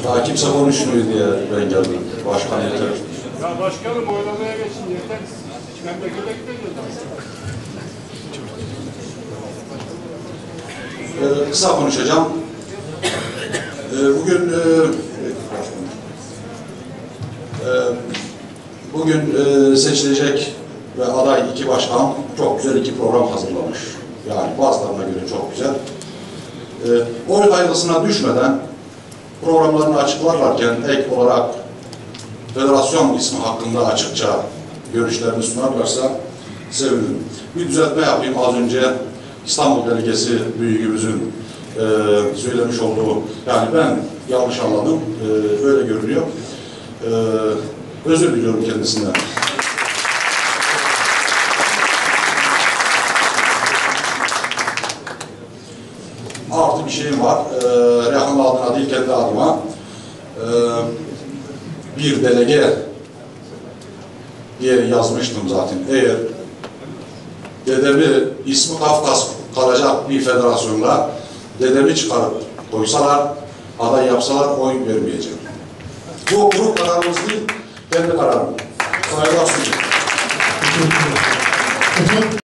Daha kimse konuşmuyor diye ben geldim. Başkan yeter. Ya başkanım oylamaya geçin yeter. Memlekete gideceğiz. Kısa konuşacağım. Bugün seçilecek ve aday iki başkan çok güzel iki program hazırlamış. Yani bazılarına göre çok güzel. Oy kaygısına düşmeden programlarını açıklarlarken ek olarak federasyon ismi hakkında açıkça görüşlerini sunarlarsa sevinirim. Bir düzeltme yapayım. Az önce İstanbul Delegesi büyüğümüzün söylemiş olduğu, yani ben yanlış anladım, öyle görünüyor. Özür diliyorum kendisinden. Artı bir şeyim var. Rehan adına değil, kendi adıma bir delege diye yazmıştım zaten. Eğer dedemi ismi Kafkas kalacak bir federasyonda dedemi çıkarıp koysalar, aday yapsalar oy vermeyeceğim. Bu grup kararımız değil, kendi kararım. Saygılar sunuyorum.